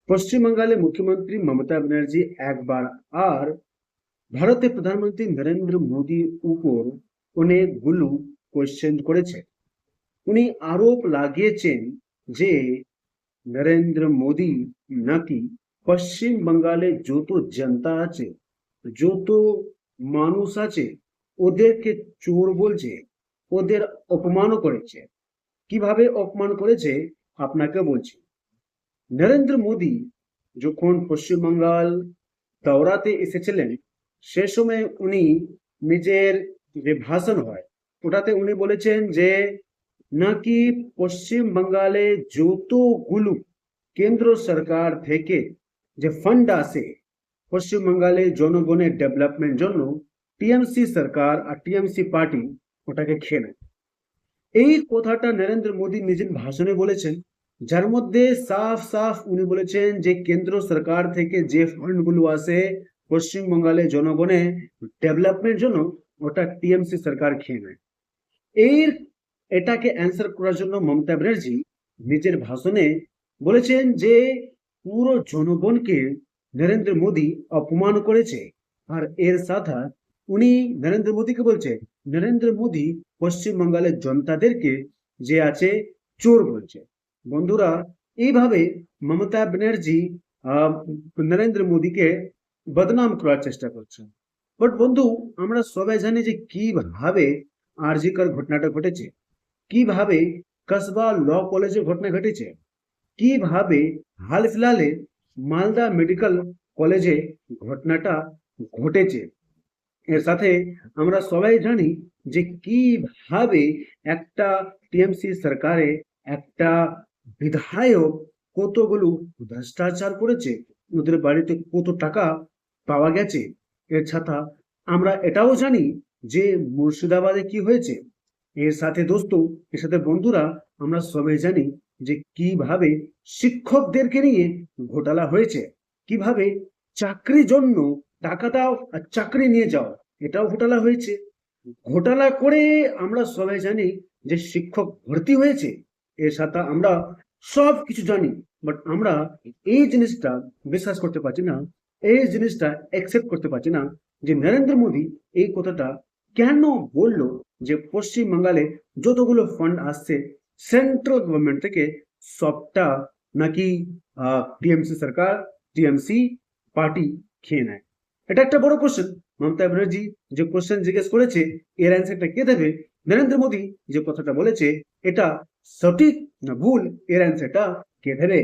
পশ্চিমবঙ্গের মুখ্যমন্ত্রী মমতা ব্যানার্জি একবার আর ভারতের প্রধানমন্ত্রী নরেন্দ্র মোদীর উপর অনেকগুলো কোয়েশ্চেন করেছে। উনি আরোপ লাগিয়েছেন যে নরেন্দ্র মোদী নাকি পশ্চিম বাংলায় যত জনতা আছে, যত মানুষ আছে, ওদেরকে চোর বলছে, ওদের অপমানও করেছে। কিভাবে অপমান করেছে আপনাকে বলছি। নরেন্দ্র মোদী যখন পশ্চিমবাংলার দৌড়াতে এসেছিলেন, সে সময় উনি নিজের যে ভাষণ হয় ওটাতে উনি বলেছেন যে নাকি পশ্চিম বাংলায় যতগুলো কেন্দ্র সরকার থেকে যে ফান্ড আসে পশ্চিম বাংলায় জনগণের ডেভেলপমেন্ট জন্য, টিএমসি সরকার আর টিএমসি পার্টি ওটাকে খেয়ে নেয়। এই কথাটা নরেন্দ্র মোদী নিজের ভাষণে বলেছেন, যার মধ্যে সাফ সাফ উনি বলেছেন যে কেন্দ্র সরকার থেকে যে ফান্ডগুলো আসে পশ্চিমবঙ্গের জনগণের ডেভেলপমেন্ট জন্য, ওটা টিএমসি সরকার খেয়ে নেয়। এর এটাকে অ্যান্সার করার জন্য মমতা ব্যানার্জি নিজের ভাষণে বলেছেন যে পুরো জনগণকে নরেন্দ্র মোদী অপমান করেছে। আর এর সাথে উনি নরেন্দ্র মোদীকে বলছে নরেন্দ্র মোদী পশ্চিমবঙ্গের জনতাদেরকে যে আছে চোর বলছে। বন্ধুরা, এইভাবে মমতা ব্যানার্জি নরেন্দ্র মোদীকে বদনাম করার চেষ্টা করছে। বাট বন্ধু, আমরা সবাই জানি যে কিভাবে আরজিকর ঘটনাটা ঘটেছে, কিভাবে কসবা ল কলেজে ঘটনা ঘটেছে, কিভাবে হাল ফিলহালে মালদা মেডিকেল কলেজে ঘটনাটা ঘটেছে। এর সাথে আমরা সবাই জানি যে কিভাবে একটা টিএমসি সরকারে একটা বিধায়ক কতগুলো ভ্রষ্টাচার করেছে, ওদের বাড়িতে কত টাকা পাওয়া গেছে। এর ছাড়া আমরা এটাও জানি যে মুর্শিদাবাদে কি হয়েছে। এর সাথে দোস্ত, এর সাথে বন্ধুরা, আমরা সবাই জানি যে কিভাবে শিক্ষকদেরকে নিয়ে ঘোটালা হয়েছে, কিভাবে চাকরির জন্য টাকা দাও আর চাকরি নিয়ে যাও, এটাও ঘোটালা হয়েছে। ঘোটালা করে আমরা সবাই জানি যে শিক্ষক ভর্তি হয়েছে। এর সাথে আমরা সব কিছু জানি, বাট আমরা এই জিনিসটা বিশ্বাস করতে পারছি না, এই জিনিসটা অ্যাকসেপ্ট করতে পারছি না যে নরেন্দ্র মোদী এই কথাটা কেন বললো যে পশ্চিমবাংলায় যতগুলো ফান্ড আসছে সেন্ট্রাল গভর্নমেন্ট থেকে, সবটা নাকি টিএমসি সরকার, টিএমসি পার্টি খেয়ে নেয়। এটা একটা বড় কোশ্চেন। মমতা ব্যানার্জি যে কোশ্চেন জিজ্ঞেস করেছে, এর অ্যান্সারটা কে দেবে? নরেন্দ্র মোদী যে কথাটা বলেছে, এটা সঠিক না ভুল, এর অ্যান্সারটা কে দেবে?